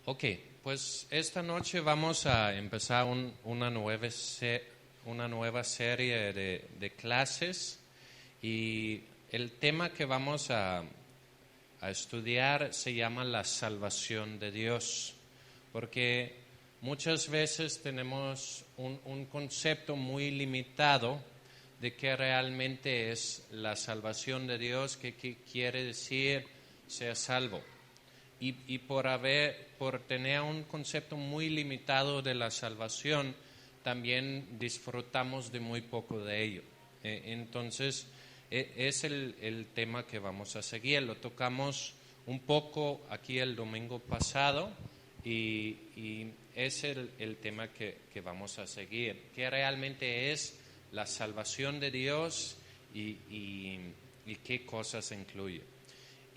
Ok, pues esta noche vamos a empezar una nueva serie de clases y el tema que vamos a estudiar se llama la salvación de Dios, porque muchas veces tenemos un concepto muy limitado de qué realmente es la salvación de Dios, qué quiere decir ser salvo. Y por tener un concepto muy limitado de la salvación, también disfrutamos de muy poco de ello. Entonces, es el tema que vamos a seguir. Lo tocamos un poco aquí el domingo pasado y es el tema que vamos a seguir. ¿Qué realmente es la salvación de Dios y qué cosas incluye?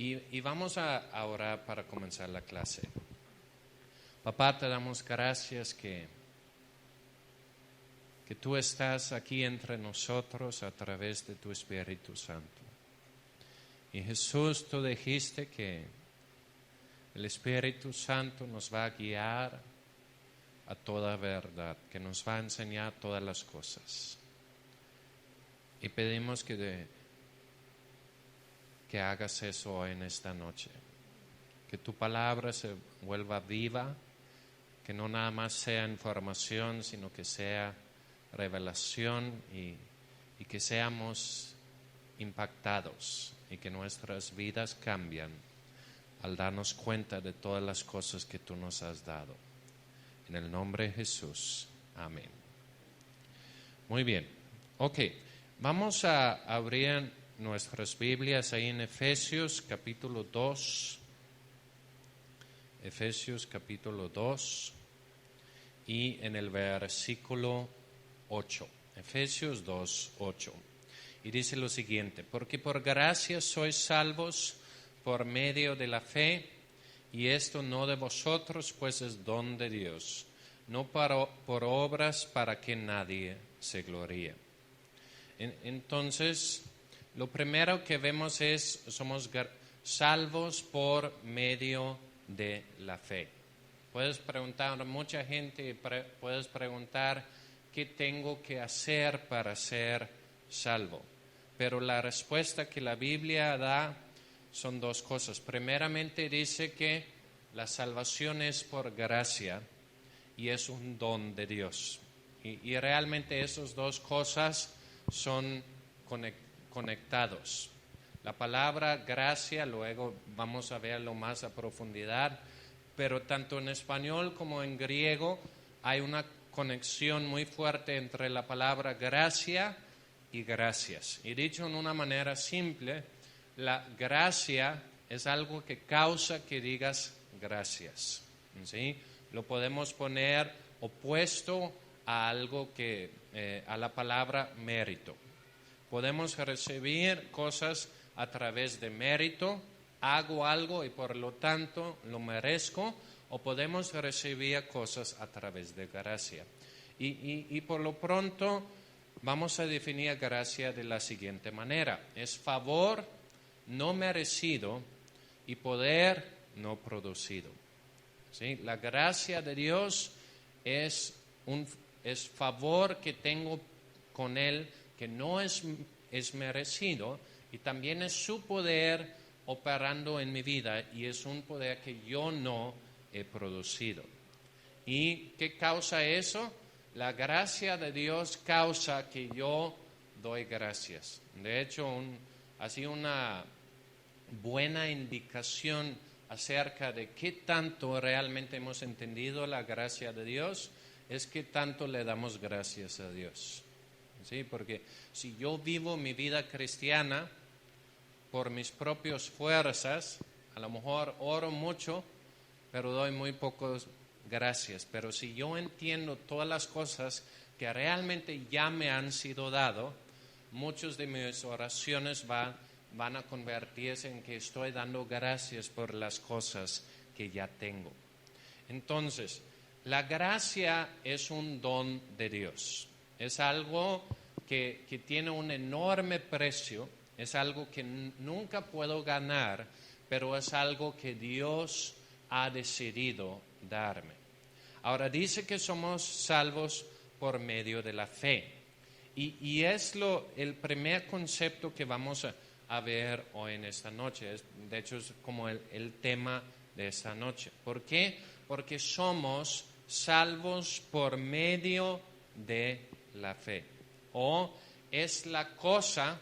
Y vamos a orar para comenzar la clase. Papá, te damos gracias que tú estás aquí entre nosotros a través de tu Espíritu Santo. Y Jesús, tú dijiste que el Espíritu Santo nos va a guiar a toda verdad, que nos va a enseñar todas las cosas. Y pedimos que hagas eso hoy en esta noche, que tu palabra se vuelva viva, que no nada más sea información, sino que sea revelación y que seamos impactados y que nuestras vidas cambian al darnos cuenta de todas las cosas que tú nos has dado. En el nombre de Jesús, amén. Muy bien, ok, vamos a abrir nuestras Biblias ahí en Efesios capítulo 2. Efesios capítulo 2 y en el versículo 8. Efesios 2, 8. Y dice lo siguiente: porque por gracia sois salvos por medio de la fe, y esto no de vosotros, pues es don de Dios, no por obras para que nadie se gloríe. Entonces, lo primero que vemos es, somos salvos por medio de la fe. Puedes preguntar a mucha gente, puedes preguntar qué tengo que hacer para ser salvo. Pero la respuesta que la Biblia da son dos cosas. Primeramente dice que la salvación es por gracia y es un don de Dios. Y realmente esas dos cosas son conectados. La palabra gracia, luego vamos a verlo más a profundidad, pero tanto en español como en griego hay una conexión muy fuerte entre la palabra gracia y gracias. Y dicho en una manera simple, la gracia es algo que causa que digas gracias, ¿sí? Lo podemos poner opuesto a algo a la palabra mérito. Podemos recibir cosas a través de mérito, hago algo y por lo tanto lo merezco, o podemos recibir cosas a través de gracia. Y por lo pronto vamos a definir gracia de la siguiente manera: es favor no merecido y poder no producido. ¿Sí? La gracia de Dios es favor que tengo con Él, que no es merecido, y también es su poder operando en mi vida, y es un poder que yo no he producido. ¿Y qué causa eso? La gracia de Dios causa que yo doy gracias. De hecho, así una buena indicación acerca de qué tanto realmente hemos entendido la gracia de Dios es qué tanto le damos gracias a Dios. ¿Sí? Porque si yo vivo mi vida cristiana por mis propias fuerzas, a lo mejor oro mucho, pero doy muy pocos gracias. Pero si yo entiendo todas las cosas que realmente ya me han sido dado, muchas de mis oraciones van a convertirse en que estoy dando gracias por las cosas que ya tengo. Entonces, la gracia es un don de Dios. Es algo que tiene un enorme precio, es algo que nunca puedo ganar, pero es algo que Dios ha decidido darme. Ahora dice que somos salvos por medio de la fe. Y es el primer concepto que vamos a ver hoy en esta noche. De hecho, es como el tema de esta noche. ¿Por qué? Porque somos salvos por medio de la fe. O es la cosa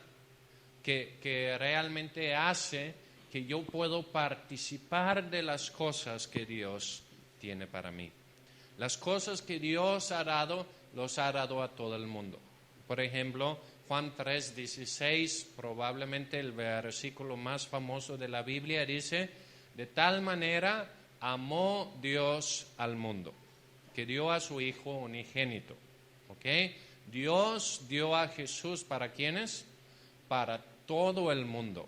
que realmente hace que yo puedo participar de las cosas que Dios tiene para mí. Las cosas que Dios ha dado, los ha dado a todo el mundo. Por ejemplo, Juan 3:16, probablemente el versículo más famoso de la Biblia, dice: de tal manera amó Dios al mundo, que dio a su Hijo unigénito. ¿Ok? Dios dio a Jesús, ¿para quiénes? Para todo el mundo.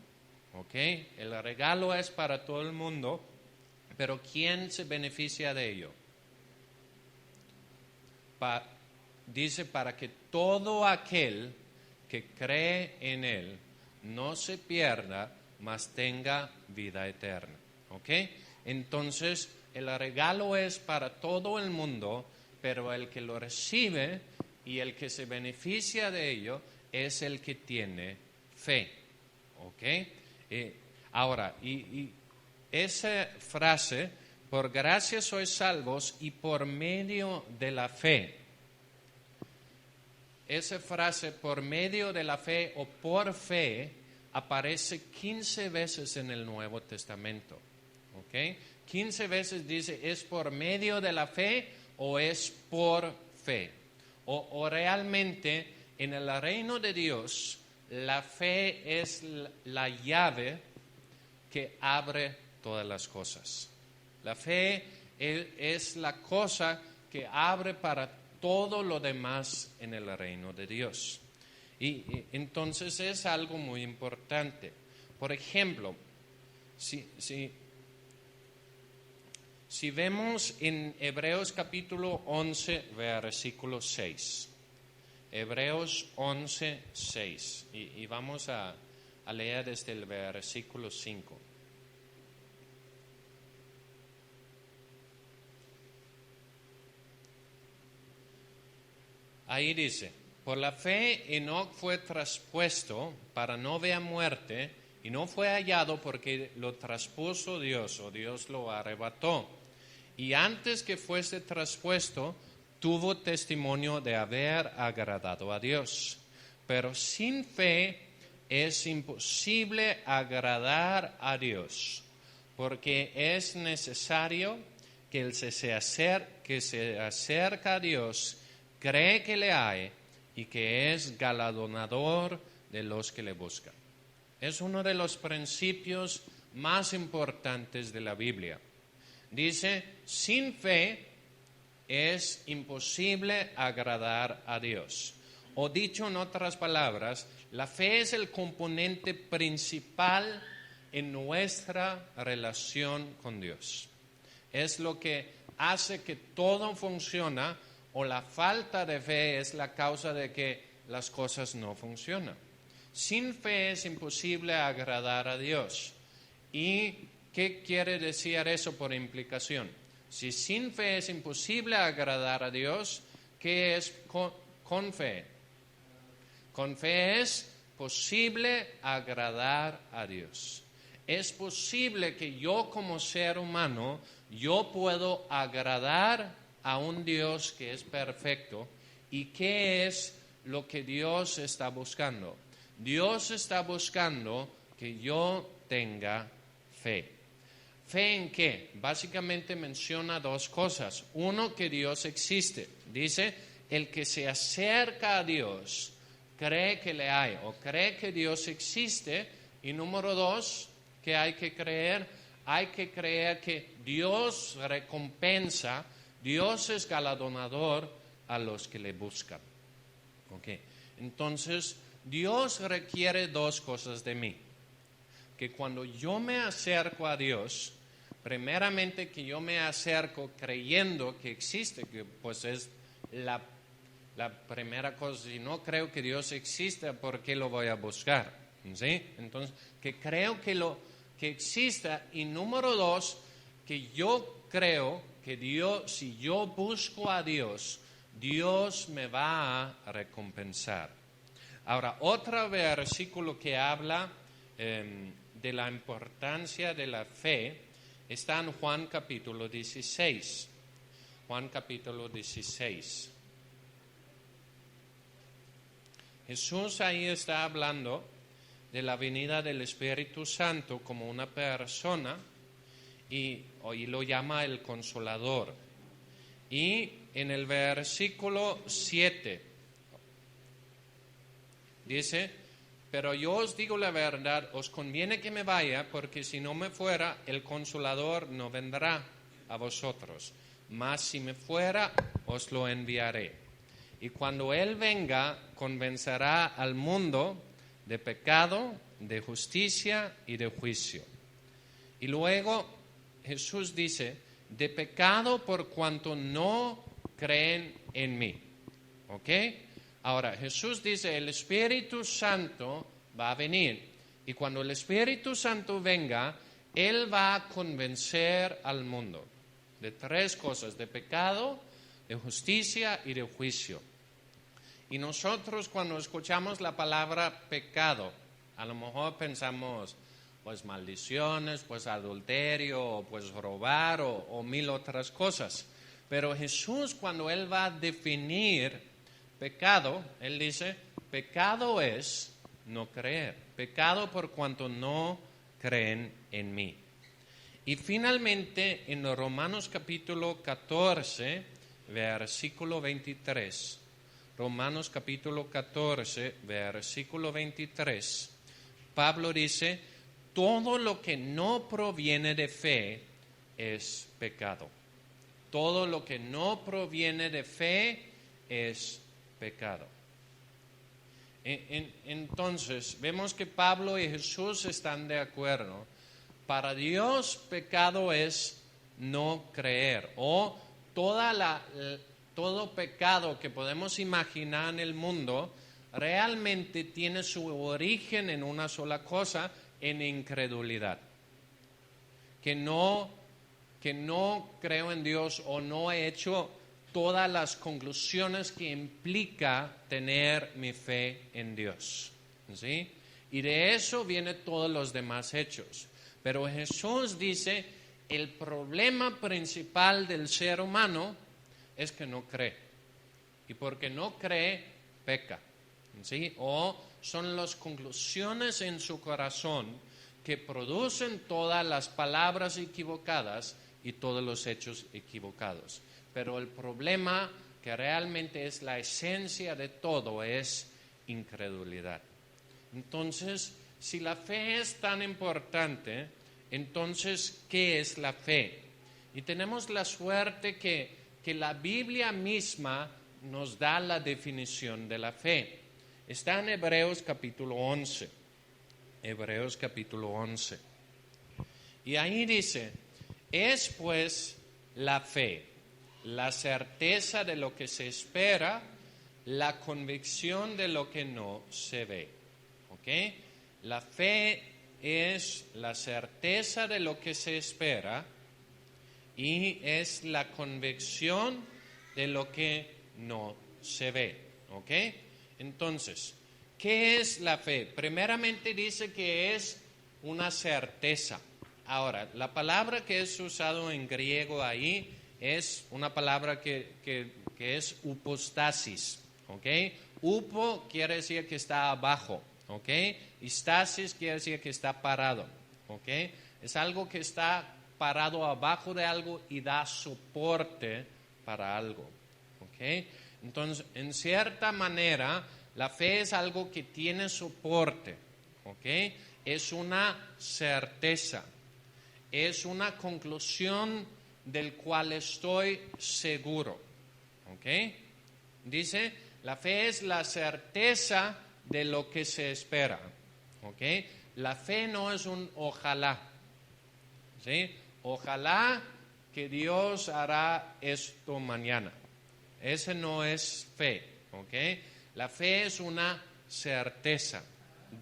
¿Ok? El regalo es para todo el mundo, pero ¿quién se beneficia de ello? Dice, para que todo aquel que cree en Él no se pierda, mas tenga vida eterna. ¿Ok? Entonces, el regalo es para todo el mundo, pero el que lo recibe y el que se beneficia de ello es el que tiene fe. ¿Ok? Ahora, y esa frase, por gracia sois salvos y por medio de la fe. Esa frase, por medio de la fe o por fe, aparece 15 veces en el Nuevo Testamento. ¿Ok? 15 veces dice, ¿es por medio de la fe o es por fe? O realmente en el reino de Dios, la fe es la llave que abre todas las cosas. La fe es la cosa que abre para todo lo demás en el reino de Dios. Y entonces es algo muy importante. Por ejemplo, si vemos en Hebreos capítulo 11, versículo 6. Hebreos 11, 6. Y vamos a leer desde el versículo 5. Ahí dice: por la fe Enoc fue traspuesto para no ver muerte, y no fue hallado porque lo traspuso Dios, o Dios lo arrebató. Y antes que fuese traspuesto, tuvo testimonio de haber agradado a Dios. Pero sin fe es imposible agradar a Dios, porque es necesario que el que se acerca a Dios cree que le hay y que es galardonador de los que le buscan. Es uno de los principios más importantes de la Biblia. Dice, sin fe es imposible agradar a Dios. O dicho en otras palabras, la fe es el componente principal en nuestra relación con Dios. Es lo que hace que todo funcione, o la falta de fe es la causa de que las cosas no funcionan. Sin fe es imposible agradar a Dios. ¿Y qué quiere decir eso por implicación? Si sin fe es imposible agradar a Dios, ¿qué es con fe? Con fe es posible agradar a Dios. Es posible que yo como ser humano, yo puedo agradar a un Dios que es perfecto. ¿Y qué es lo que Dios está buscando? Dios está buscando que yo tenga fe. ¿Fe en qué? Básicamente menciona dos cosas. Uno, que Dios existe. Dice, el que se acerca a Dios cree que le hay o cree que Dios existe. Y número dos, ¿qué hay que creer? Hay que creer que Dios recompensa, Dios es galardonador a los que le buscan. Okay. Entonces, Dios requiere dos cosas de mí. Que cuando yo me acerco a Dios, primeramente que yo me acerco creyendo que existe, que pues es la primera cosa. Si no creo que Dios existe, ¿por qué lo voy a buscar? ¿Sí? Entonces, que creo que exista. Y número dos, que yo creo que Dios, si yo busco a Dios, Dios me va a recompensar. Ahora, otro versículo que habla de la importancia de la fe está en Juan capítulo 16. Juan capítulo 16. Jesús ahí está hablando de la venida del Espíritu Santo como una persona y lo llama el Consolador. Y en el versículo 7 dice: pero yo os digo la verdad, os conviene que me vaya, porque si no me fuera, el Consolador no vendrá a vosotros. Mas si me fuera, os lo enviaré. Y cuando Él venga, convencerá al mundo de pecado, de justicia y de juicio. Y luego Jesús dice: de pecado por cuanto no creen en mí. ¿Ok? Ahora, Jesús dice, el Espíritu Santo va a venir. Y cuando el Espíritu Santo venga, Él va a convencer al mundo de tres cosas: de pecado, de justicia y de juicio. Y nosotros cuando escuchamos la palabra pecado, a lo mejor pensamos, pues maldiciones, pues adulterio, pues robar o mil otras cosas. Pero Jesús, cuando Él va a definir pecado, Él dice, pecado es no creer. Pecado por cuanto no creen en mí. Y finalmente en Romanos capítulo 14, versículo 23. Romanos capítulo 14, versículo 23. Pablo dice, todo lo que no proviene de fe es pecado. Todo lo que no proviene de fe es pecado. Entonces, vemos que Pablo y Jesús están de acuerdo. Para Dios, pecado es no creer, o todo pecado que podemos imaginar en el mundo realmente tiene su origen en una sola cosa, en incredulidad. Que no creo en Dios o no he hecho todas las conclusiones que implica tener mi fe en Dios. ¿Sí? Y de eso vienen todos los demás hechos. Pero Jesús dice, el problema principal del ser humano es que no cree. Y porque no cree, peca. ¿Sí? O son las conclusiones en su corazón que producen todas las palabras equivocadas y todos los hechos equivocados. Pero el problema que realmente es la esencia de todo es incredulidad. Entonces, si la fe es tan importante, entonces, ¿qué es la fe? Y tenemos la suerte que la Biblia misma nos da la definición de la fe. Está en Hebreos capítulo 11. Hebreos capítulo 11. Y ahí dice, es pues la fe, la certeza de lo que se espera, la convicción de lo que no se ve. ¿Ok? La fe es la certeza de lo que se espera y es la convicción de lo que no se ve. ¿Ok? Entonces, ¿qué es la fe? Primeramente dice que es una certeza. Ahora, la palabra que es usado en griego ahí es una palabra que es upostasis. ¿Ok? Upo quiere decir que está abajo. ¿Ok? Y stasis quiere decir que está parado. ¿Ok? Es algo que está parado abajo de algo y da soporte para algo. ¿Ok? Entonces, en cierta manera, la fe es algo que tiene soporte. ¿Ok? Es una certeza. Es una conclusión del cual estoy seguro. ¿Ok? Dice, la fe es la certeza de lo que se espera. ¿Ok? La fe no es un ojalá. ¿Sí? Ojalá que Dios hará esto mañana. Ese no es fe. ¿Ok? La fe es una certeza.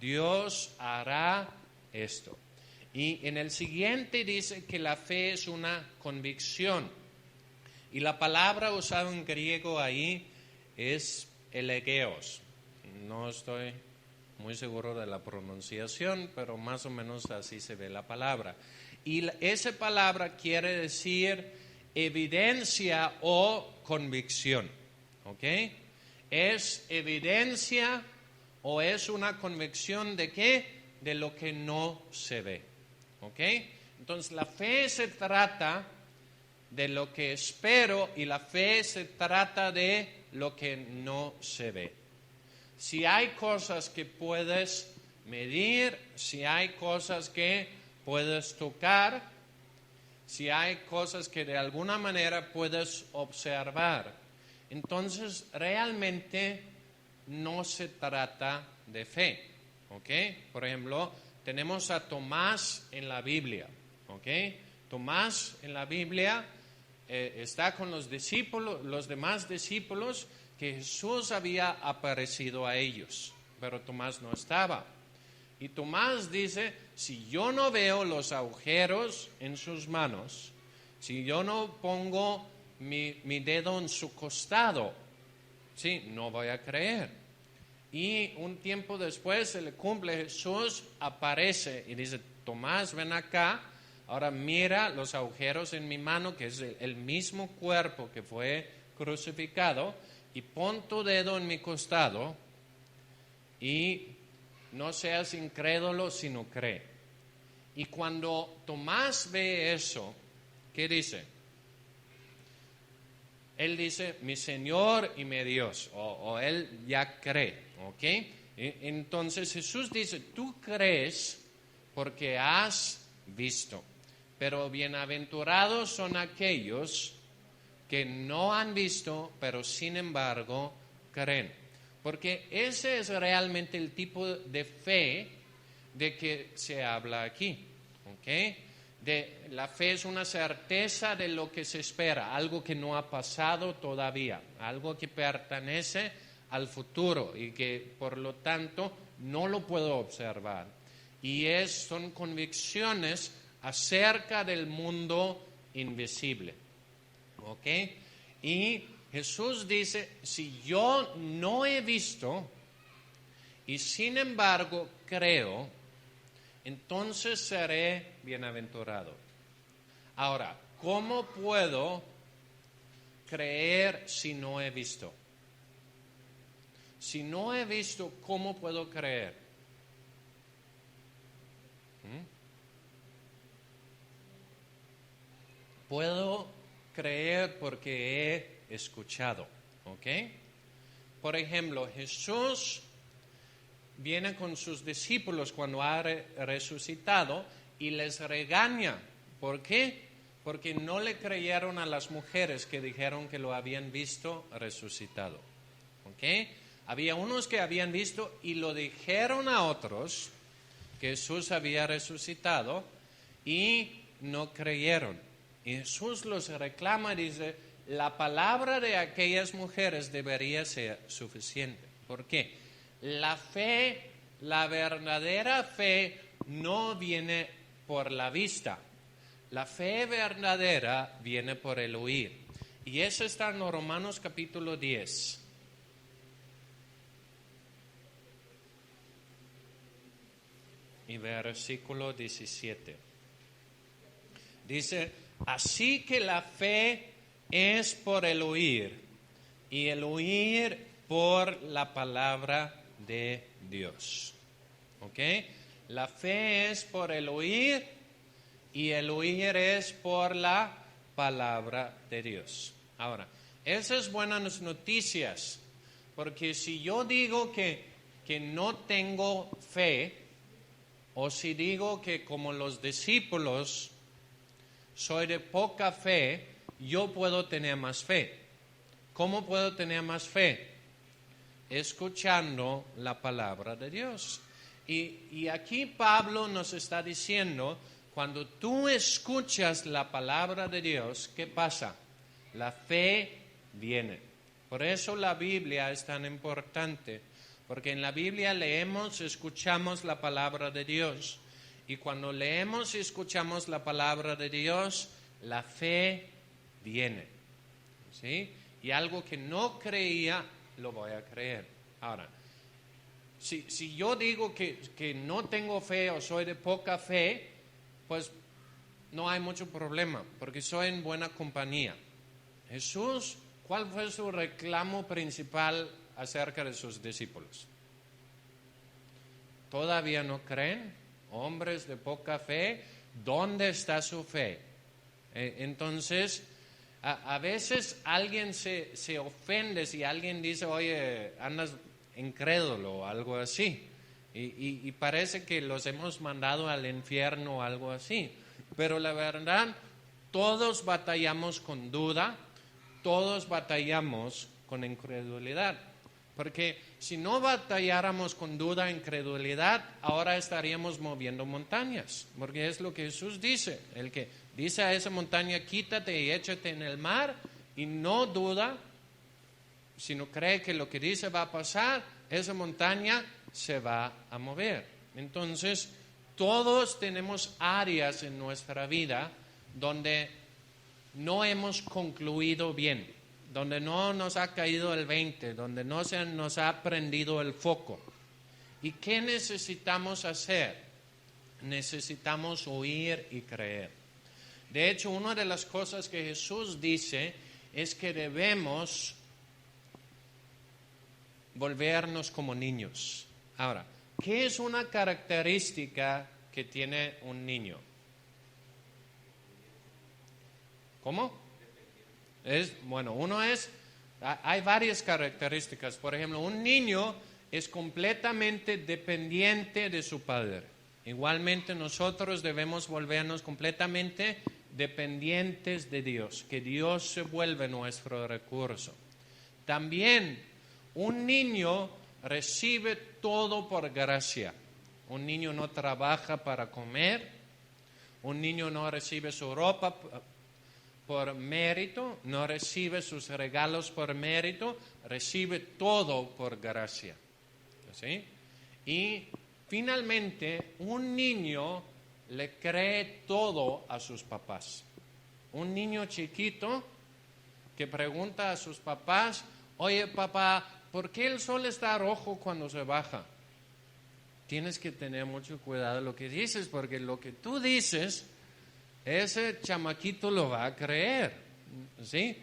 Dios hará esto. Y en el siguiente dice que la fe es una convicción. Y la palabra usada en griego ahí es elegeos. No estoy muy seguro de la pronunciación, pero más o menos así se ve la palabra. Y esa palabra quiere decir evidencia o convicción, ¿ok? Es evidencia o es una convicción de qué? De lo que no se ve, ¿ok? Entonces la fe se trata de lo que espero y la fe se trata de lo que no se ve. Si hay cosas que puedes medir, si hay cosas que puedes tocar, si hay cosas que de alguna manera puedes observar, entonces realmente no se trata de fe, ¿ok? Por ejemplo, tenemos a Tomás en la Biblia, ¿ok? Tomás en la Biblia está con los discípulos, los demás discípulos, que Jesús había aparecido a ellos, pero Tomás no estaba. Y Tomás dice, si yo no veo los agujeros en sus manos, si yo no pongo mi dedo en su costado, sí, no voy a creer. Y un tiempo después se le cumple, Jesús aparece y dice, Tomás, ven acá, ahora mira los agujeros en mi mano, que es el mismo cuerpo que fue crucificado, y pon tu dedo en mi costado y no seas incrédulo, sino cree. Y cuando Tomás ve eso, ¿qué dice? Él dice, mi Señor y mi Dios, o él ya cree, ¿ok? Entonces Jesús dice, tú crees porque has visto, pero bienaventurados son aquellos que no han visto, pero sin embargo creen. Porque ese es realmente el tipo de fe de que se habla aquí, ¿ok? La fe es una certeza de lo que se espera, algo que no ha pasado todavía, algo que pertenece al futuro y que por lo tanto no lo puedo observar. Y son convicciones acerca del mundo invisible, ¿ok? Y Jesús dice, si yo no he visto y sin embargo creo, entonces seré bienaventurado. Ahora, ¿cómo puedo creer si no he visto? Si no he visto, ¿cómo puedo creer? Puedo creer porque he escuchado, ¿ok? Por ejemplo, Jesús viene con sus discípulos cuando ha resucitado y les regaña. ¿Por qué? Porque no le creyeron a las mujeres que dijeron que lo habían visto resucitado, ¿ok? Había unos que habían visto y lo dijeron a otros que Jesús había resucitado y no creyeron. Y Jesús los reclama y dice, la palabra de aquellas mujeres debería ser suficiente. ¿Por qué? La fe, la verdadera fe no viene por la vista. La fe verdadera viene por el oír. Y eso está en Romanos capítulo 10. Y versículo 17. Dice, así que la fe es por el oír, y el oír por la palabra de Dios. ¿Ok? La fe es por el oír, y el oír es por la palabra de Dios. Ahora, esas buenas noticias, porque si yo digo que no tengo fe, o si digo que como los discípulos soy de poca fe, yo puedo tener más fe. ¿Cómo puedo tener más fe? Escuchando la palabra de Dios. Y aquí Pablo nos está diciendo, cuando tú escuchas la palabra de Dios, ¿qué pasa? La fe viene. Por eso la Biblia es tan importante, porque en la Biblia leemos, escuchamos la palabra de Dios. Y cuando leemos y escuchamos la palabra de Dios, la fe viene. ¿sí? Y algo que no creía, lo voy a creer. Ahora, si yo digo que no tengo fe o soy de poca fe, pues no hay mucho problema, porque soy en buena compañía. Jesús, ¿cuál fue su reclamo principal acerca de sus discípulos? ¿Todavía no creen? Hombres de poca fe, ¿dónde está su fe? Entonces, a veces alguien se ofende si alguien dice, oye, andas incrédulo o algo así. Y parece que los hemos mandado al infierno o algo así. Pero la verdad, todos batallamos con duda, todos batallamos con incredulidad. Porque si no batalláramos con duda e incredulidad, ahora estaríamos moviendo montañas. Porque es lo que Jesús dice. El que dice a esa montaña, quítate y échate en el mar, y no duda, sino cree que lo que dice va a pasar, esa montaña se va a mover. Entonces, todos tenemos áreas en nuestra vida donde no hemos concluido bien, donde no nos ha caído el 20, donde no se nos ha prendido el foco. ¿Y qué necesitamos hacer? Necesitamos oír y creer. De hecho, una de las cosas que Jesús dice es que debemos volvernos como niños. Ahora, ¿qué es una característica que tiene un niño? ¿Cómo? Hay varias características. Por ejemplo, un niño es completamente dependiente de su padre. Igualmente nosotros debemos volvernos completamente dependientes de Dios, que Dios se vuelve nuestro recurso. También un niño recibe todo por gracia. Un niño no trabaja para comer, un niño no recibe su ropa por mérito, no recibe sus regalos por mérito, recibe todo por gracia. ¿Sí? Y finalmente, un niño le cree todo a sus papás. Un niño chiquito que pregunta a sus papás, oye papá, ¿por qué el sol está rojo cuando se baja? Tienes que tener mucho cuidado de lo que dices, porque lo que tú dices, ese chamaquito lo va a creer. ¿Sí?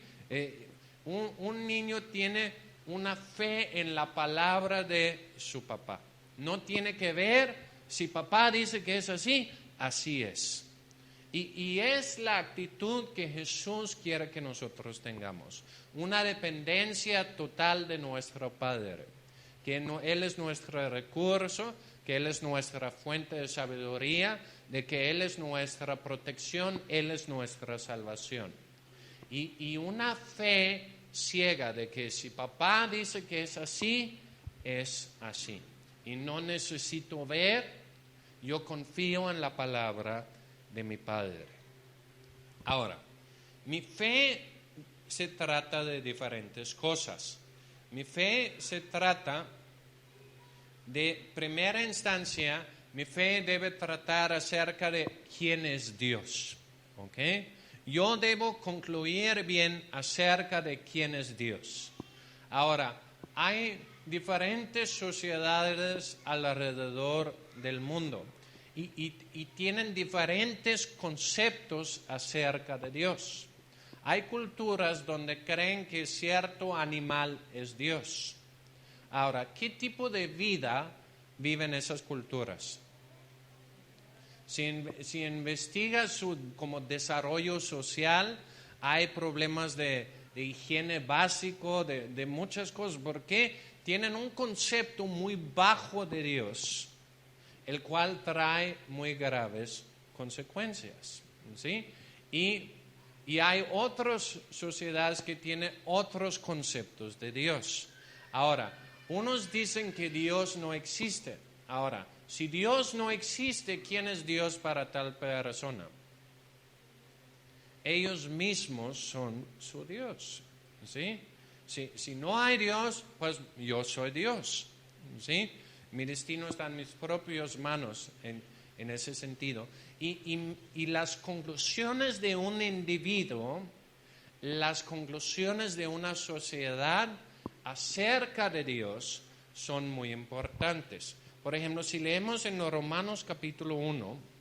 Un niño tiene una fe en la palabra de su papá. No tiene que ver si papá dice que es así, así es. Y es la actitud que Jesús quiere que nosotros tengamos. Una dependencia total de nuestro Padre. Que Él es nuestro recurso, que Él es nuestra fuente de sabiduría, de que Él es nuestra protección, Él es nuestra salvación. Y una fe ciega de que si papá dice que es así, es así. Y no necesito ver, yo confío en la palabra de mi Padre. Ahora, mi fe se trata de diferentes cosas. Mi fe se trata de, primera instancia, mi fe debe tratar acerca de quién es Dios. ¿Ok? Yo debo concluir bien acerca de quién es Dios. Ahora, hay diferentes sociedades alrededor del mundo. Y tienen diferentes conceptos acerca de Dios. Hay culturas donde creen que cierto animal es Dios. Ahora, ¿qué tipo de vida viven esas culturas? Si investigas su como desarrollo social, hay problemas de higiene básico, de muchas cosas, porque tienen un concepto muy bajo de Dios, el cual trae muy graves consecuencias. ¿Sí? Y hay otras sociedades que tienen otros conceptos de Dios. Ahora, unos dicen que Dios no existe. Ahora, si Dios no existe, ¿quién es Dios para tal persona? Ellos mismos son su Dios. ¿Sí? Si no hay Dios, pues yo soy Dios. ¿Sí? Mi destino está en mis propias manos en ese sentido. Y las conclusiones de un individuo las conclusiones de una sociedad acerca de Dios son muy importantes. Por ejemplo, si leemos en los Romanos capítulo 1,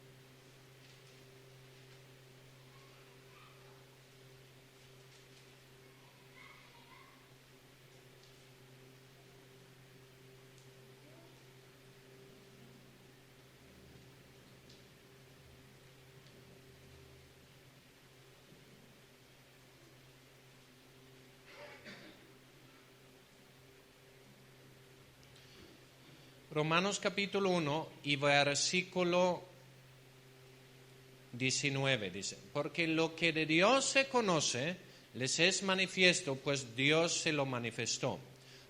Romanos capítulo 1 y versículo 19 dice, porque lo que de Dios se conoce les es manifiesto, pues Dios se lo manifestó.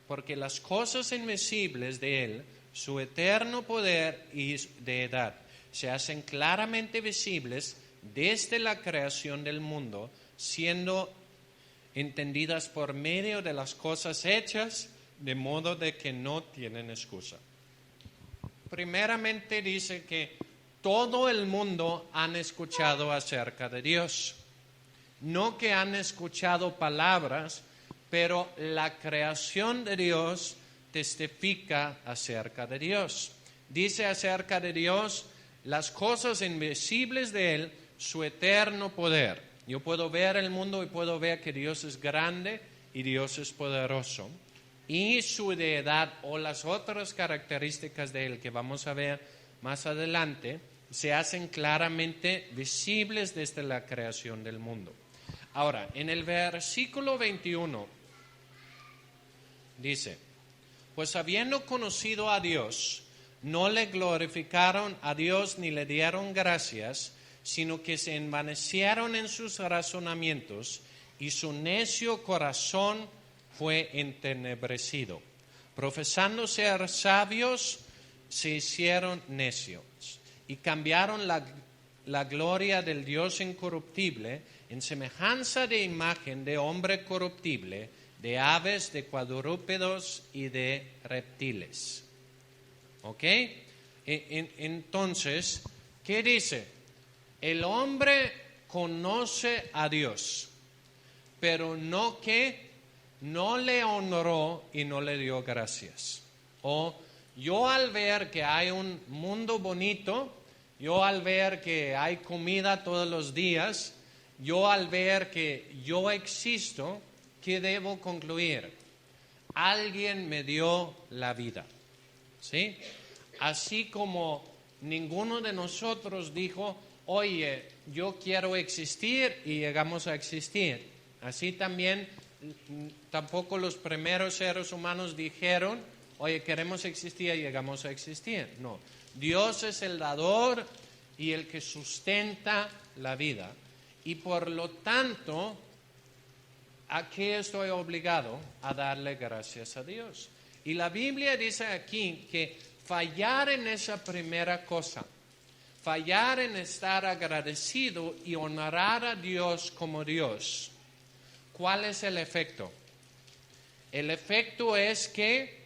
Porque las cosas invisibles de Él, su eterno poder y deidad, se hacen claramente visibles desde la creación del mundo, siendo entendidas por medio de las cosas hechas, de modo de que no tienen excusa. Primeramente dice que todo el mundo han escuchado acerca de Dios. No que han escuchado palabras, pero la creación de Dios testifica acerca de Dios. Dice acerca de Dios las cosas invisibles de Él, su eterno poder. Yo puedo ver el mundo y puedo ver que Dios es grande y Dios es poderoso. Y su deidad o las otras características de Él que vamos a ver más adelante se hacen claramente visibles desde la creación del mundo. Ahora, en el versículo 21 dice, pues habiendo conocido a Dios, no le glorificaron a Dios ni le dieron gracias, sino que se envanecieron en sus razonamientos y su necio corazón fue entenebrecido. Profesando ser sabios, se hicieron necios y cambiaron la gloria del Dios incorruptible en semejanza de imagen de hombre corruptible, de aves, de cuadrúpedos y de reptiles. ¿Ok? Entonces, ¿qué dice? El hombre conoce a Dios, pero no le honró y no le dio gracias. O yo al ver que hay un mundo bonito, yo al ver que hay comida todos los días, yo al ver que yo existo, ¿qué debo concluir? Alguien me dio la vida. ¿Sí? Así como ninguno de nosotros dijo, oye, yo quiero existir y llegamos a existir. Así también tampoco los primeros seres humanos dijeron, oye, queremos existir y llegamos a existir. No, Dios es el dador y el que sustenta la vida. Y por lo tanto, ¿a qué estoy obligado? A darle gracias a Dios. Y la Biblia dice aquí que fallar en esa primera cosa, fallar en estar agradecido y honrar a Dios como Dios, ¿cuál es el efecto? El efecto es que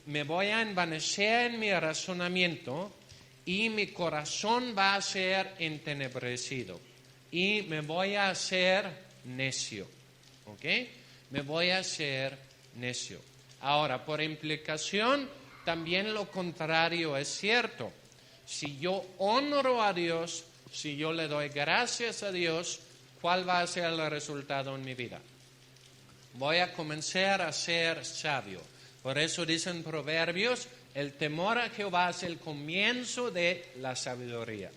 me voy a envanecer en mi razonamiento y mi corazón va a ser entenebrecido y me voy a hacer necio. ¿Ok? Me voy a hacer necio. Ahora, por implicación, también lo contrario es cierto. Si yo honro a Dios, si yo le doy gracias a Dios, ¿cuál va a ser el resultado en mi vida? Voy a comenzar a ser sabio. Por eso dicen Proverbios, el temor a Jehová es el comienzo de la sabiduría.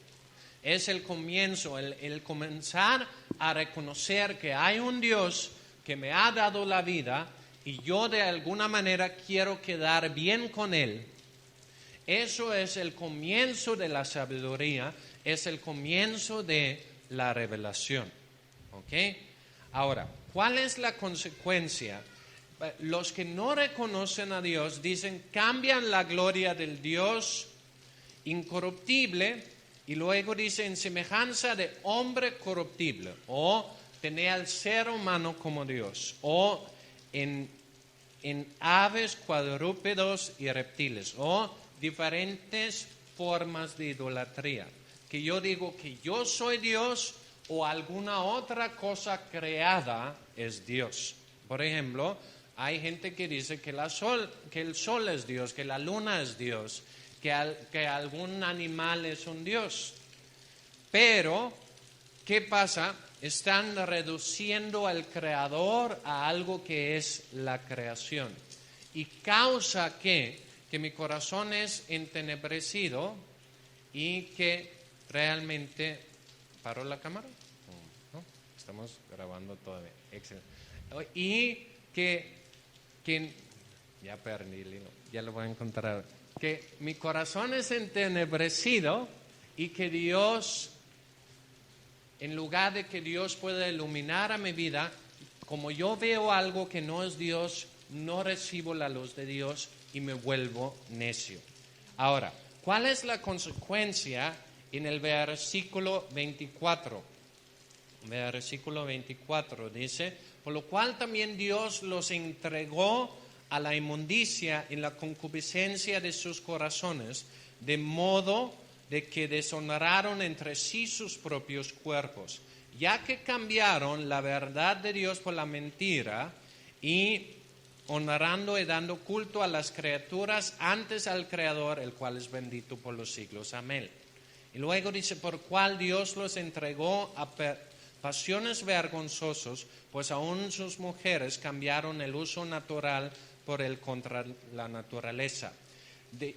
Es el comienzo, el comenzar a reconocer que hay un Dios que me ha dado la vida y yo de alguna manera quiero quedar bien con Él. Eso es el comienzo de la sabiduría, es el comienzo de la revelación. ¿Ok? Ahora, ¿cuál es la consecuencia? Los que no reconocen a Dios dicen, cambian la gloria del Dios incorruptible y luego dice en semejanza de hombre corruptible o tener al ser humano como Dios o en aves, cuadrúpedos y reptiles o diferentes formas de idolatría. Que yo digo que yo soy Dios o alguna otra cosa creada es Dios. Por ejemplo, hay gente que dice que el sol es Dios, que la luna es Dios, que algún animal es un Dios. Pero, ¿qué pasa? Están reduciendo al creador a algo que es la creación. Y causa que mi corazón es entenebrecido y que realmente... ¿Paró la cámara? ¿No? Estamos grabando todavía. Excelente. Y que ya perdí el hilo, ya lo voy a encontrar. Que mi corazón es entenebrecido y que Dios, en lugar de que Dios pueda iluminar a mi vida, como yo veo algo que no es Dios, no recibo la luz de Dios y me vuelvo necio. Ahora, ¿cuál es la consecuencia en el versículo 24? Versículo 24 dice: por lo cual también Dios los entregó a la inmundicia en la concupiscencia de sus corazones, de modo de que deshonraron entre sí sus propios cuerpos, ya que cambiaron la verdad de Dios por la mentira, y honrando y dando culto a las criaturas antes al Creador, el cual es bendito por los siglos. Amén. Y luego dice: por cual Dios los entregó a pasiones vergonzosas, pues aún sus mujeres cambiaron el uso natural por el contra la naturaleza.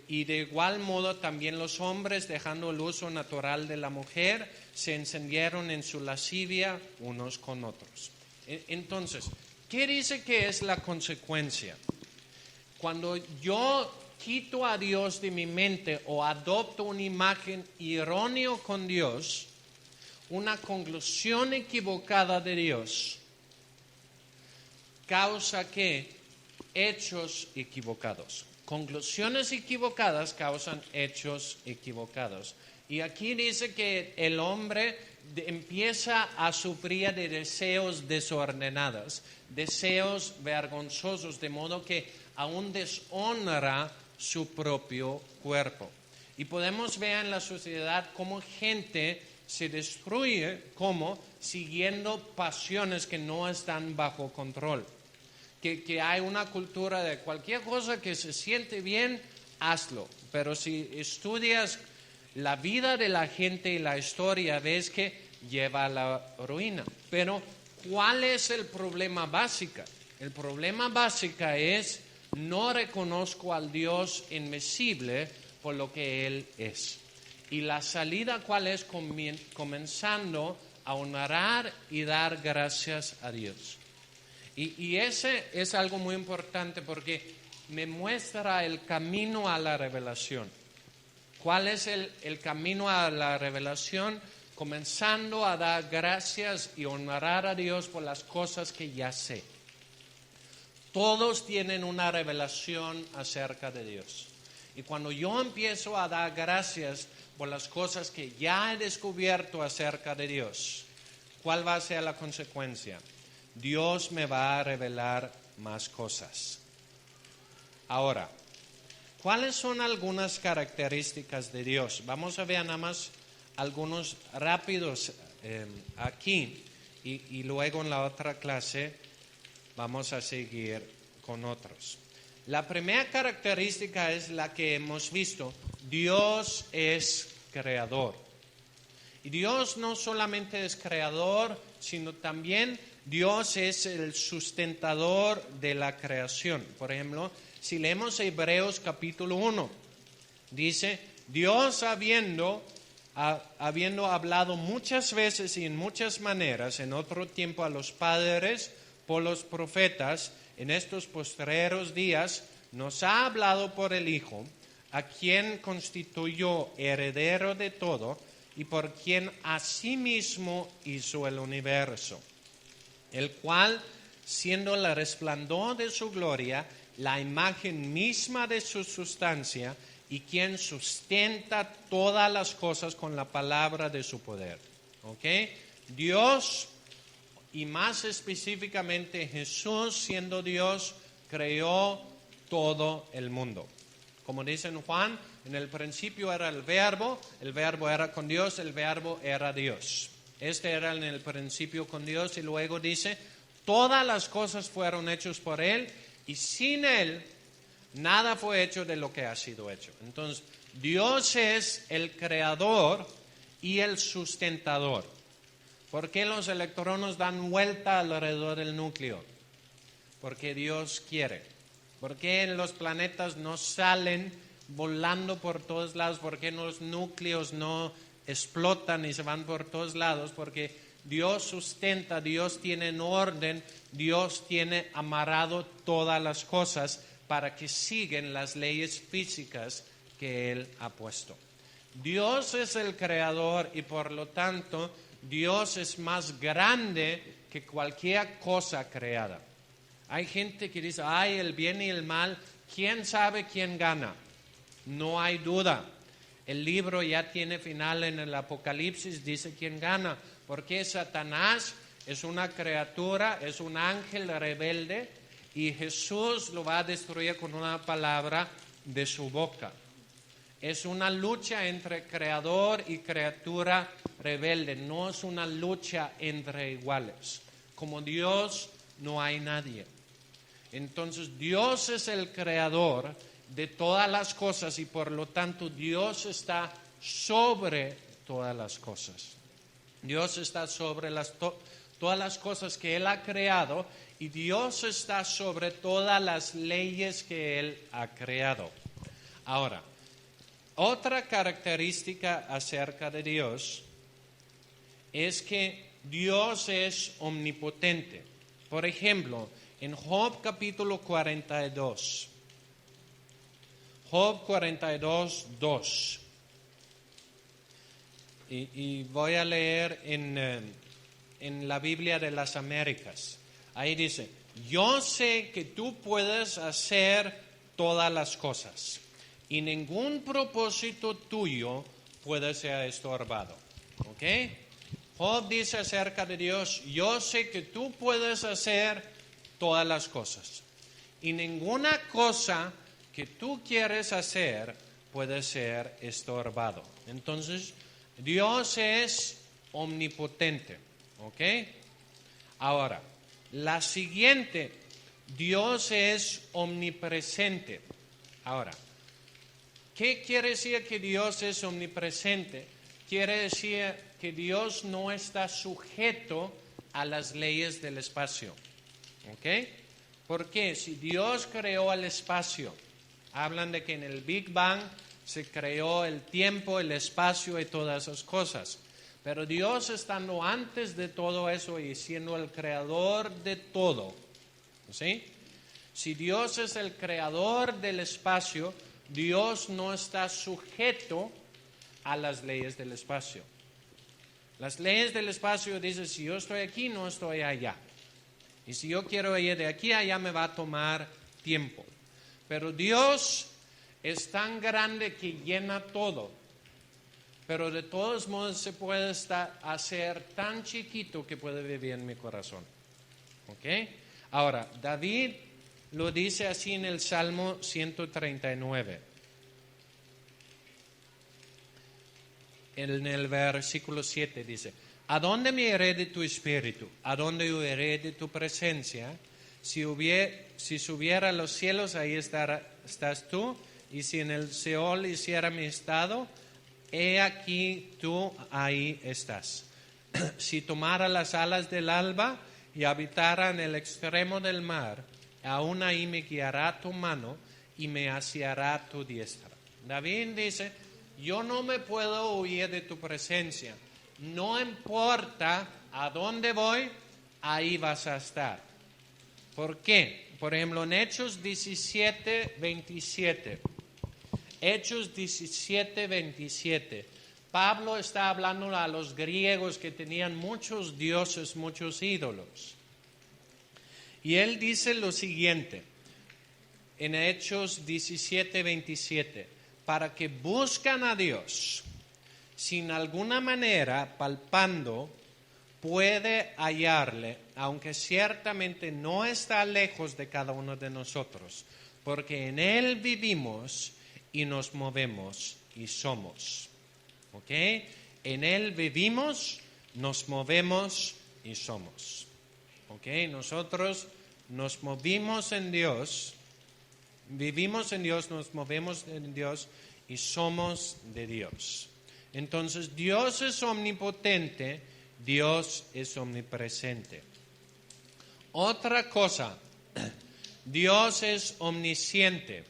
Y de igual modo también los hombres, dejando el uso natural de la mujer, se encendieron en su lascivia unos con otros. Entonces, ¿qué dice que es la consecuencia? Cuando yo quito a Dios de mi mente o adopto una imagen errónea con Dios, una conclusión equivocada de Dios, causa que hechos equivocados. Conclusiones equivocadas causan hechos equivocados. Y aquí dice que el hombre empieza a sufrir de deseos desordenados, deseos vergonzosos, de modo que aún deshonra su propio cuerpo. Y podemos ver en la sociedad cómo gente se destruye como siguiendo pasiones que no están bajo control. Que hay una cultura de cualquier cosa que se siente bien, hazlo. Pero si estudias la vida de la gente y la historia, ves que lleva a la ruina. Pero, ¿cuál es el problema básico? El problema básico es: no reconozco al Dios invisible por lo que Él es. Y la salida, ¿cuál es? Comenzando a honrar y dar gracias a Dios. Y ese es algo muy importante porque me muestra el camino a la revelación. ¿Cuál es el camino a la revelación? Comenzando a dar gracias y honrar a Dios por las cosas que ya sé. Todos tienen una revelación acerca de Dios. Y cuando yo empiezo a dar gracias por las cosas que ya he descubierto acerca de Dios, ¿cuál va a ser la consecuencia? Dios me va a revelar más cosas. Ahora, ¿cuáles son algunas características de Dios? Vamos a ver nada más algunos rápidos aquí y luego en la otra clase vamos a seguir con otros. La primera característica es la que hemos visto: Dios es creador. Y Dios no solamente es creador, sino también Dios es el sustentador de la creación. Por ejemplo, si leemos Hebreos capítulo 1, dice: Dios habiendo hablado muchas veces y en muchas maneras en otro tiempo a los padres por los profetas, en estos postreros días nos ha hablado por el Hijo, a quien constituyó heredero de todo y por quien asimismo hizo el universo, el cual, siendo el resplandor de su gloria, la imagen misma de su sustancia, y quien sustenta todas las cosas con la palabra de su poder. ¿Ok? Dios, y más específicamente Jesús, siendo Dios, creó todo el mundo. Como dice en Juan, en el principio era el verbo era con Dios, el verbo era Dios. Este era en el principio con Dios y luego dice, todas las cosas fueron hechas por Él y sin Él nada fue hecho de lo que ha sido hecho. Entonces, Dios es el creador y el sustentador. ¿Por qué los electrones dan vuelta alrededor del núcleo? Porque Dios quiere. ¿Por qué los planetas no salen volando por todos lados? ¿Por qué los núcleos no explotan y se van por todos lados? Porque Dios sustenta, Dios tiene en orden, Dios tiene amarrado todas las cosas para que sigan las leyes físicas que Él ha puesto. Dios es el creador y por lo tanto Dios es más grande que cualquier cosa creada. Hay gente que dice, ay, el bien y el mal, ¿quién sabe quién gana? No hay duda. El libro ya tiene final en el Apocalipsis, dice quién gana, porque Satanás es una criatura, es un ángel rebelde y Jesús lo va a destruir con una palabra de su boca. Es una lucha entre creador y criatura rebelde, no es una lucha entre iguales. Como Dios no hay nadie. Entonces Dios es el creador de todas las cosas y por lo tanto Dios está sobre todas las cosas. Dios está sobre todas las cosas que Él ha creado y Dios está sobre todas las leyes que Él ha creado. Ahora, otra característica acerca de Dios es que Dios es omnipotente. Por ejemplo, en Job capítulo 42, Job 42, 2. Y voy a leer en la Biblia de las Américas. Ahí dice, yo sé que tú puedes hacer todas las cosas y ningún propósito tuyo puede ser estorbado. ¿Ok? Job dice acerca de Dios, yo sé que tú puedes hacer todas las cosas y ninguna cosa que tú quieres hacer puede ser estorbado. Entonces, Dios es omnipotente, ¿ok? Ahora, la siguiente, Dios es omnipresente. Ahora, ¿qué quiere decir que Dios es omnipresente? Quiere decir que Dios no está sujeto a las leyes del espacio, ¿ok? Porque si Dios creó el espacio, hablan de que en el Big Bang se creó el tiempo, el espacio y todas esas cosas. Pero Dios estando antes de todo eso y siendo el creador de todo, ¿sí? Si Dios es el creador del espacio, Dios no está sujeto a las leyes del espacio. Las leyes del espacio dicen, si yo estoy aquí, no estoy allá. Y si yo quiero ir de aquí a allá, me va a tomar tiempo. Pero Dios es tan grande que llena todo. Pero de todos modos se puede hacer tan chiquito que puede vivir en mi corazón. ¿Ok? Ahora, David lo dice así en el Salmo 139. En el versículo 7 dice, ¿a dónde me iré de tu espíritu? ¿A dónde huiré de tu presencia? Si subiera a los cielos, ahí estás tú. Y si en el Seol hiciera mi estado, he aquí tú ahí estás. Si tomara las alas del alba y habitara en el extremo del mar, aún ahí me guiará tu mano y me asiará tu diestra. David dice, yo no me puedo huir de tu presencia. No importa a dónde voy, ahí vas a estar. ¿Por qué? Por ejemplo, en Hechos 17, 27. Hechos 17, 27. Pablo está hablando a los griegos que tenían muchos dioses, muchos ídolos. Y él dice lo siguiente, en Hechos 17, 27. Para que buscan a Dios, sin alguna manera, palpando, puede hallarle, aunque ciertamente no está lejos de cada uno de nosotros, porque en Él vivimos y nos movemos y somos. ¿Ok? En Él vivimos, nos movemos y somos. ¿Ok? Nosotros nos movimos en Dios, vivimos en Dios, nos movemos en Dios y somos de Dios. Entonces, Dios es omnipotente, Dios es omnipresente. Otra cosa, Dios es omnisciente.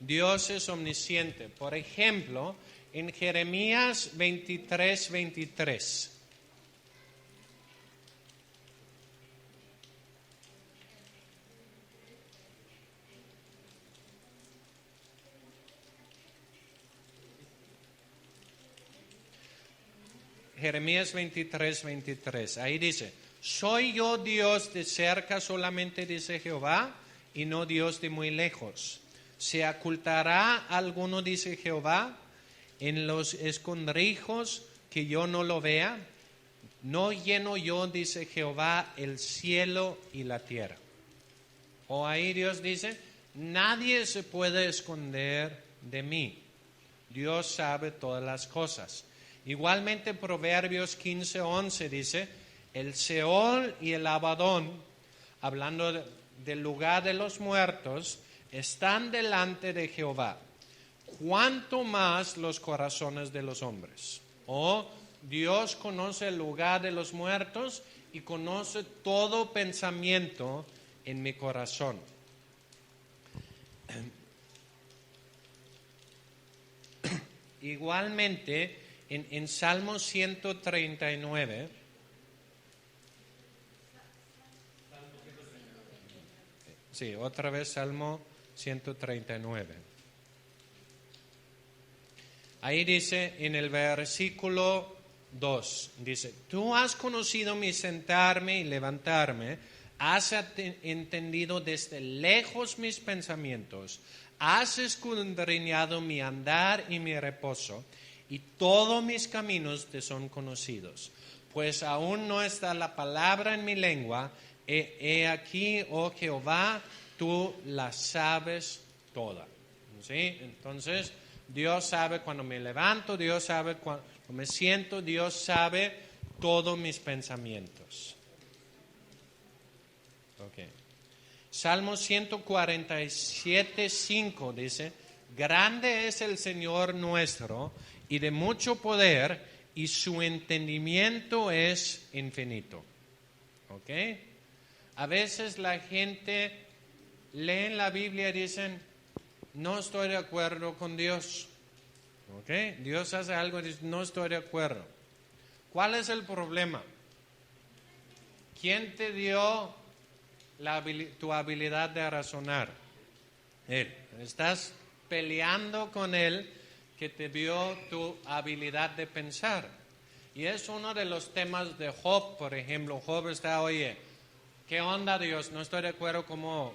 Dios es omnisciente. Por ejemplo, en Jeremías 23:23. Jeremías 23:23. Ahí dice, ¿soy yo Dios de cerca solamente, dice Jehová, y no Dios de muy lejos? ¿Se ocultará alguno, dice Jehová, en los escondrijos que yo no lo vea? ¿No lleno yo, dice Jehová, el cielo y la tierra? O ahí Dios dice, nadie se puede esconder de mí. Dios sabe todas las cosas. Igualmente Proverbios 15:11 dice, el Seol y el Abadón, hablando del lugar de los muertos, están delante de Jehová. ¿Cuánto más los corazones de los hombres? O Dios conoce el lugar de los muertos y conoce todo pensamiento en mi corazón. Igualmente, en Salmo 139, sí, otra vez Salmo 139. Ahí dice en el versículo 2, dice, tú has conocido mi sentarme y levantarme, has entendido desde lejos mis pensamientos, has escudriñado mi andar y mi reposo, y todos mis caminos te son conocidos. Pues aún no está la palabra en mi lengua, he aquí, oh Jehová, tú la sabes toda. ¿Sí? Entonces, Dios sabe cuando me levanto, Dios sabe cuando me siento, Dios sabe todos mis pensamientos. Okay. Salmo 147:5 dice, grande es el Señor nuestro y de mucho poder, y su entendimiento es infinito. ¿Ok? A veces la gente lee en la Biblia y dicen, no estoy de acuerdo con Dios. ¿Ok? Dios hace algo y dice, no estoy de acuerdo. ¿Cuál es el problema? ¿Quién te dio tu habilidad de razonar? Él. Estás peleando con Él que te dio tu habilidad de pensar. Y es uno de los temas de Job, por ejemplo. Job está, oye, ¿qué onda, Dios? No estoy de acuerdo cómo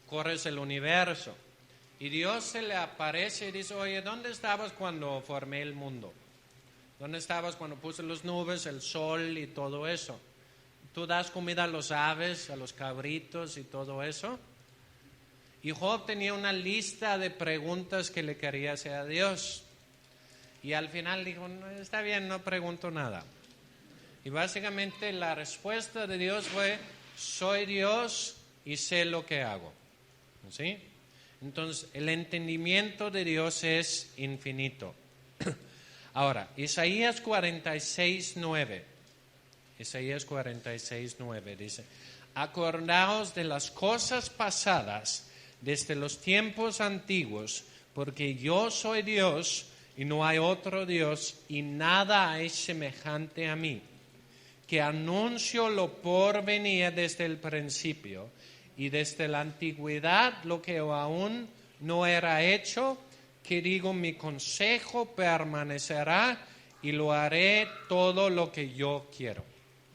corres el universo. Y Dios se le aparece y dice, oye, ¿dónde estabas cuando formé el mundo? ¿Dónde estabas cuando puse las nubes, el sol y todo eso? ¿Tú das comida a los aves, a los cabritos y todo eso? Y Job tenía una lista de preguntas que le quería hacer a Dios. Y al final dijo, no, está bien, no pregunto nada. Y básicamente la respuesta de Dios fue, soy Dios y sé lo que hago. ¿Sí? Entonces, el entendimiento de Dios es infinito. Ahora, Isaías 46:9. Isaías 46:9 dice, acordaos de las cosas pasadas desde los tiempos antiguos, porque yo soy Dios y no hay otro Dios, y nada hay semejante a mí, que anuncio lo por venir desde el principio, y desde la antigüedad lo que aún no era hecho, que digo, mi consejo permanecerá, y lo haré todo lo que yo quiero.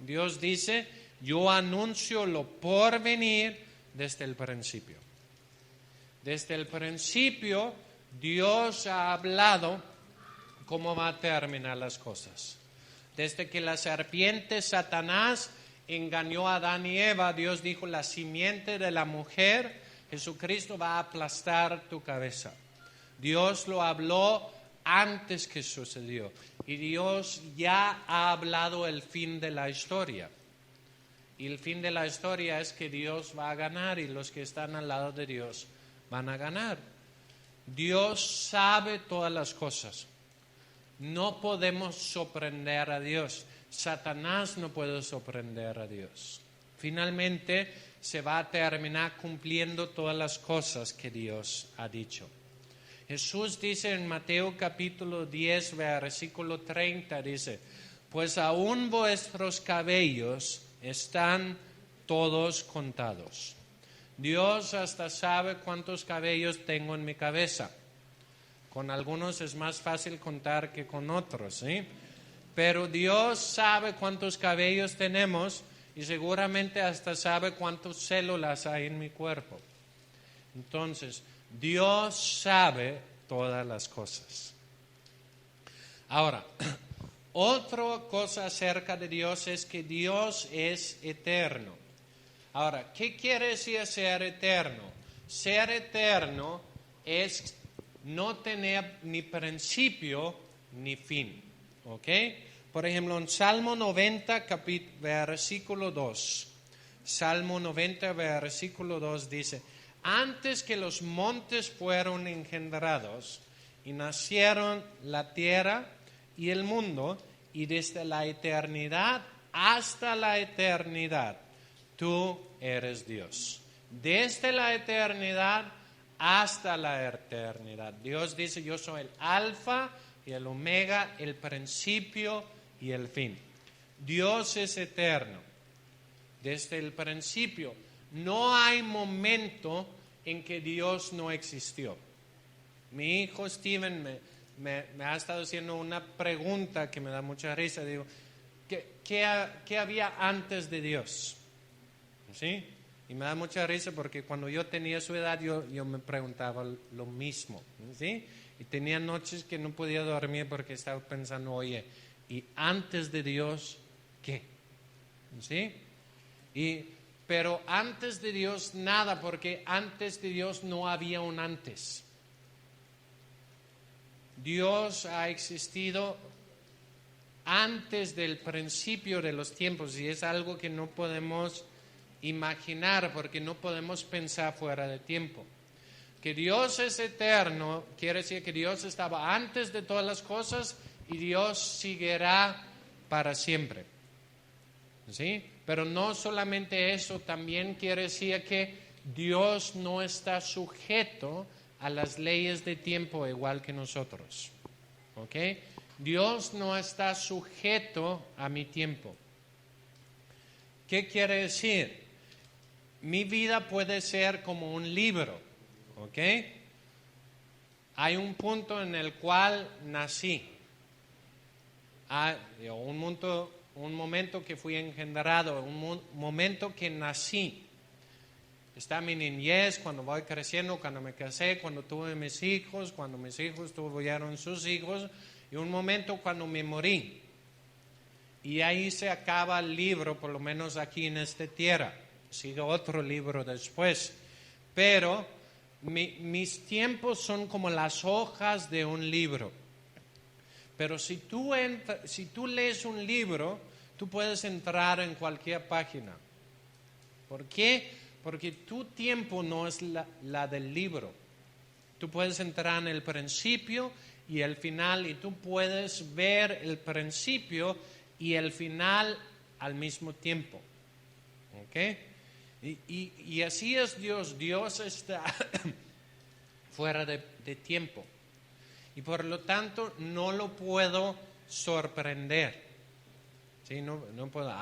Dios dice, yo anuncio lo por venir desde el principio. Desde el principio, Dios ha hablado cómo va a terminar las cosas. Desde que la serpiente Satanás engañó a Adán y Eva, Dios dijo, la simiente de la mujer, Jesucristo va a aplastar tu cabeza. Dios lo habló antes que sucedió. Y Dios ya ha hablado el fin de la historia. Y el fin de la historia es que Dios va a ganar y los que están al lado de Dios van a ganar. Dios sabe todas las cosas. No podemos sorprender a Dios. Satanás no puede sorprender a Dios. Finalmente se va a terminar cumpliendo todas las cosas que Dios ha dicho. Jesús dice en Mateo capítulo 10, versículo 30, dice, pues aún vuestros cabellos están todos contados. Dios hasta sabe cuántos cabellos tengo en mi cabeza. Con algunos es más fácil contar que con otros, ¿sí? Pero Dios sabe cuántos cabellos tenemos y seguramente hasta sabe cuántas células hay en mi cuerpo. Entonces, Dios sabe todas las cosas. Ahora, otra cosa acerca de Dios es que Dios es eterno. Ahora, ¿qué quiere decir ser eterno? Ser eterno es no tener ni principio ni fin. ¿Ok? Por ejemplo, en Salmo 90, versículo 2. Salmo 90, versículo 2 dice, antes que los montes fueron engendrados y nacieron la tierra y el mundo, y desde la eternidad hasta la eternidad, tú eres Dios. Desde la eternidad hasta la eternidad. Dios dice, yo soy el alfa y el omega, el principio y el fin. Dios es eterno. Desde el principio no hay momento en que Dios no existió. Mi hijo Steven me ha estado haciendo una pregunta que me da mucha risa. Digo, ¿qué había antes de Dios? ¿Sí? Y me da mucha risa porque cuando yo tenía su edad yo me preguntaba lo mismo. ¿Sí? Y tenía noches que no podía dormir porque estaba pensando, oye, ¿y antes de Dios qué? ¿Sí? Pero antes de Dios nada, porque antes de Dios no había un antes. Dios ha existido antes del principio de los tiempos y es algo que no podemos imaginar porque no podemos pensar fuera de tiempo. Que Dios es eterno quiere decir que Dios estaba antes de todas las cosas y Dios seguirá para siempre. ¿Sí? Pero no solamente eso, también quiere decir que Dios no está sujeto a las leyes de tiempo igual que nosotros. ¿Ok? Dios no está sujeto a mi tiempo. ¿Qué quiere decir? Mi vida puede ser como un libro. ¿Ok? Hay un punto en el cual nací. Hay un momento que fui engendrado, un momento que nací. Está mi niñez, cuando voy creciendo, cuando me casé, cuando tuve mis hijos, cuando mis hijos tuvieron sus hijos, y un momento cuando me morí. Y ahí se acaba el libro, por lo menos aquí en esta tierra. Sigue otro libro después. Pero mis tiempos son como las hojas de un libro. Pero si tú lees un libro, tú puedes entrar en cualquier página. ¿Por qué? Porque tu tiempo no es la del libro. Tú puedes entrar en el principio y el final y tú puedes ver el principio y el final al mismo tiempo. ¿Ok? Y así es Dios. Dios está fuera de tiempo. Y por lo tanto no lo puedo sorprender. ¿Sí? No puedo,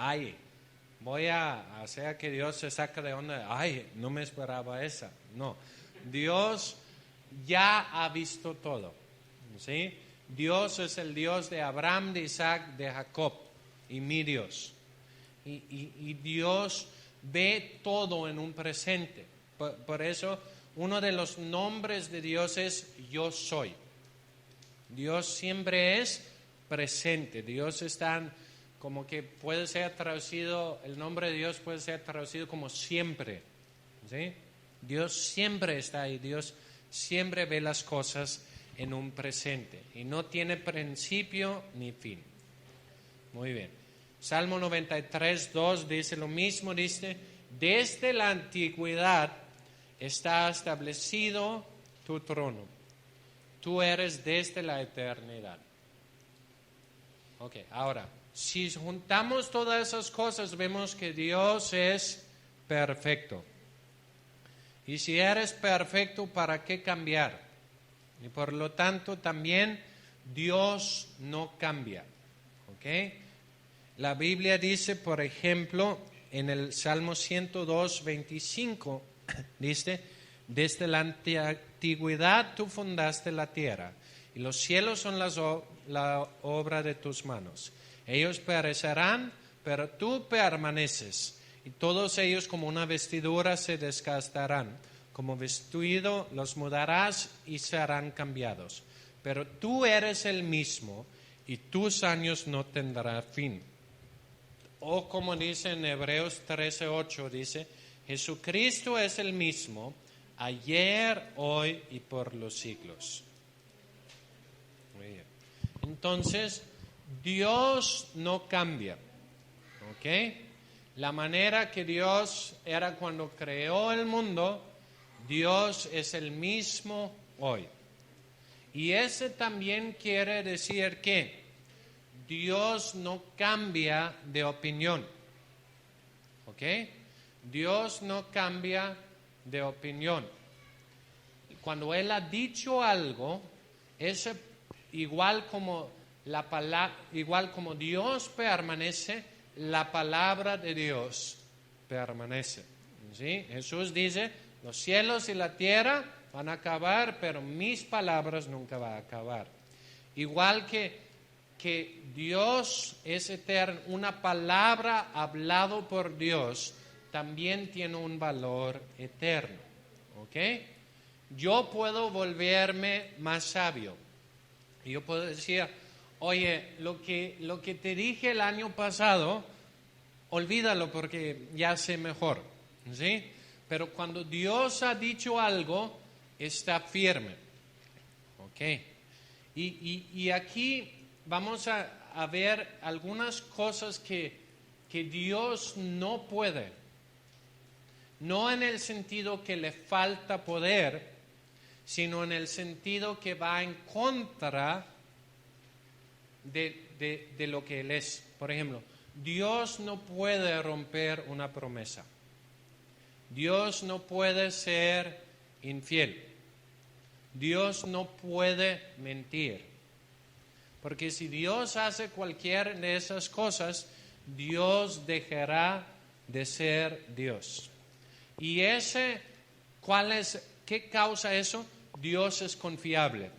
voy a hacer que Dios se saque de onda. No me esperaba esa. No, Dios ya ha visto todo. ¿Sí? Dios es el Dios de Abraham, de Isaac, de Jacob y mi Dios. Y Dios ve todo en un presente. Por eso uno de los nombres de Dios es Yo Soy. Dios siempre es presente. Dios está como que puede ser traducido, el nombre de Dios puede ser traducido como siempre. ¿Sí? Dios siempre está ahí. Dios siempre ve las cosas en un presente y no tiene principio ni fin. Muy bien. Salmo 93, 2 dice lo mismo, dice, desde la antigüedad está establecido tu trono. Tú eres desde la eternidad. Ok, ahora, si juntamos todas esas cosas, vemos que Dios es perfecto. Y si eres perfecto, ¿para qué cambiar? Y por lo tanto, también Dios no cambia. ¿Ok? La Biblia dice, por ejemplo, en el Salmo 102, 25, dice, desde la antigüedad tú fundaste la tierra, y los cielos son la obra de tus manos. Ellos perecerán, pero tú permaneces, y todos ellos como una vestidura se desgastarán. Como vestido los mudarás y serán cambiados. Pero tú eres el mismo, y tus años no tendrán fin. O como dice en Hebreos 13:8, dice, Jesucristo es el mismo, ayer, hoy y por los siglos. Muy bien. Entonces, Dios no cambia. ¿Ok? La manera que Dios era cuando creó el mundo, Dios es el mismo hoy. Y ese también quiere decir que Dios no cambia de opinión. ¿Ok? Dios no cambia de opinión. Cuando Él ha dicho algo, es igual como Dios permanece, la palabra de Dios permanece. ¿Sí? Jesús dice, los cielos y la tierra van a acabar, pero mis palabras nunca van a acabar. Igual que Dios es eterno, una palabra hablado por Dios también tiene un valor eterno. ¿Ok? Yo puedo volverme más sabio. Yo puedo decir, oye, lo que te dije el año pasado, olvídalo porque ya sé mejor. ¿Sí? Pero cuando Dios ha dicho algo, está firme. ¿Ok? Y aquí vamos a ver algunas cosas que Dios no puede. No en el sentido que le falta poder, sino en el sentido que va en contra de lo que Él es. Por ejemplo, Dios no puede romper una promesa. Dios no puede ser infiel. Dios no puede mentir. Porque si Dios hace cualquier de esas cosas, Dios dejará de ser Dios. ¿Y qué causa eso? Dios es confiable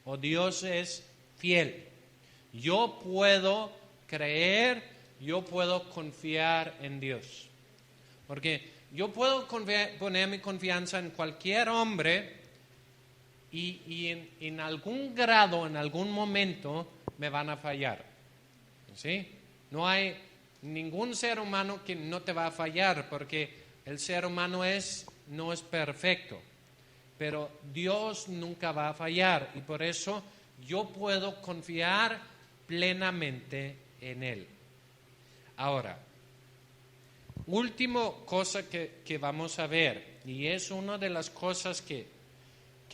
o Dios es fiel. Yo puedo creer, yo puedo confiar en Dios. Porque yo puedo poner mi confianza en cualquier hombre y en algún grado, en algún momento, me van a fallar. ¿Sí? No hay ningún ser humano que no te va a fallar, porque el ser humano no es perfecto. Pero Dios nunca va a fallar, y por eso yo puedo confiar plenamente en Él. Ahora, última cosa que vamos a ver, y es una de las cosas que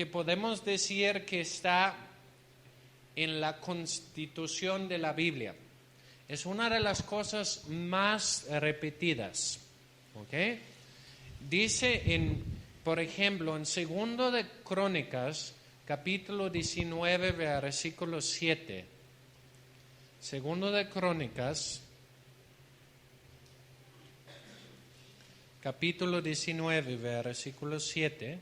podemos decir que está en la constitución de la Biblia. Es una de las cosas más repetidas. ¿Ok? Dice por ejemplo, en 2 de Crónicas, capítulo 19, versículo 7. 2 de Crónicas, capítulo 19, versículo 7.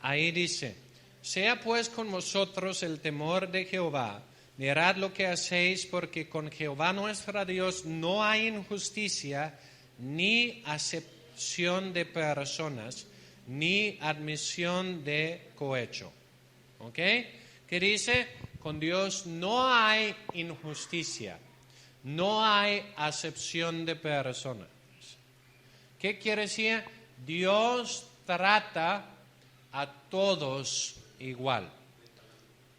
Ahí dice, sea pues con vosotros el temor de Jehová, mirad lo que hacéis, porque con Jehová nuestro Dios no hay injusticia, ni acepción de personas, ni admisión de cohecho. ¿Ok? ¿Qué dice? Con Dios no hay injusticia, no hay acepción de personas. ¿Qué quiere decir? Dios trata a todos igual.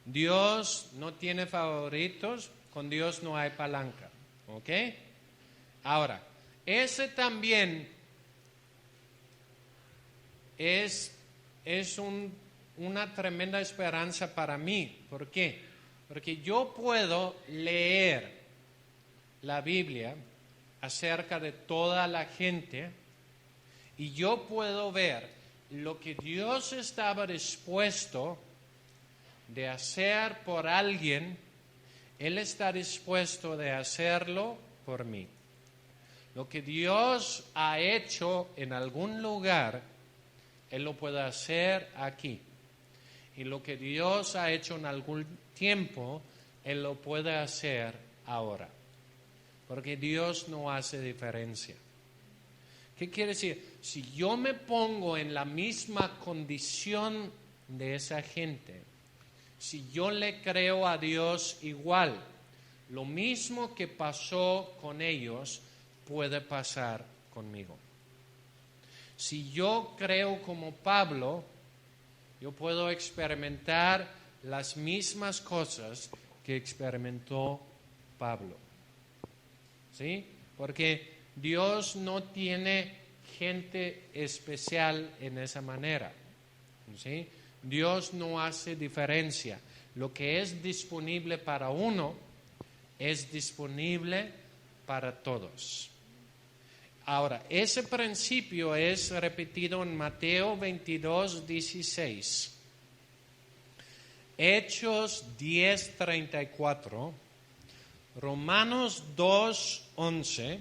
Dios no tiene favoritos, con Dios no hay palanca. ¿Ok? Ahora, ese también es una tremenda esperanza para mí. ¿Por qué? Porque yo puedo leer la Biblia acerca de toda la gente y yo puedo ver lo que Dios estaba dispuesto de hacer por alguien, Él está dispuesto de hacerlo por mí. Lo que Dios ha hecho en algún lugar, Él lo puede hacer aquí. Y lo que Dios ha hecho en algún tiempo, Él lo puede hacer ahora. Porque Dios no hace diferencia. ¿Qué quiere decir? Si yo me pongo en la misma condición de esa gente, si yo le creo a Dios igual, lo mismo que pasó con ellos puede pasar conmigo. Si yo creo como Pablo, yo puedo experimentar las mismas cosas que experimentó Pablo. ¿Sí? Porque Dios no tiene gente especial en esa manera. ¿Sí? Dios no hace diferencia. Lo que es disponible para uno es disponible para todos. Ahora, ese principio es repetido en Mateo 22, 16, Hechos 10, 34, Romanos 2, 11,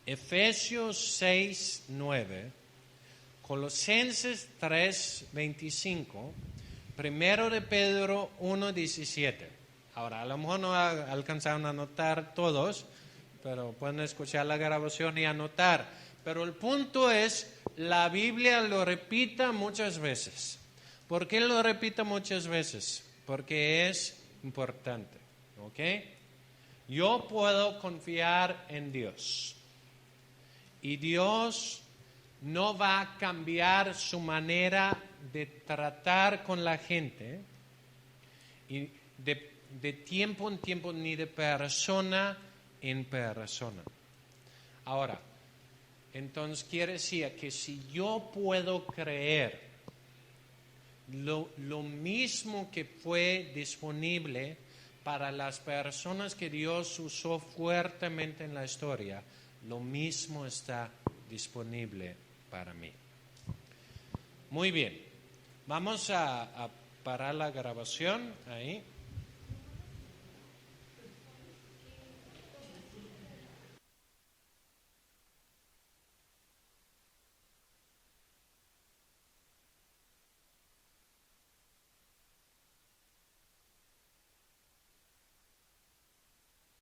Efesios 6, 9, Colosenses 3, 25, Primero de Pedro 1, 17. Ahora, a lo mejor no alcanzaron a anotar todos, pero pueden escuchar la grabación y anotar. Pero el punto es, la Biblia lo repita muchas veces. ¿Por qué lo repita muchas veces? Porque es importante. ¿Ok? Yo puedo confiar en Dios. Y Dios no va a cambiar su manera de tratar con la gente, y de tiempo en tiempo, ni de persona en persona. Ahora, entonces quiere decir que si yo puedo creer lo mismo que fue disponible para las personas que Dios usó fuertemente en la historia, lo mismo está disponible para mí. Muy bien, vamos a parar la grabación ahí.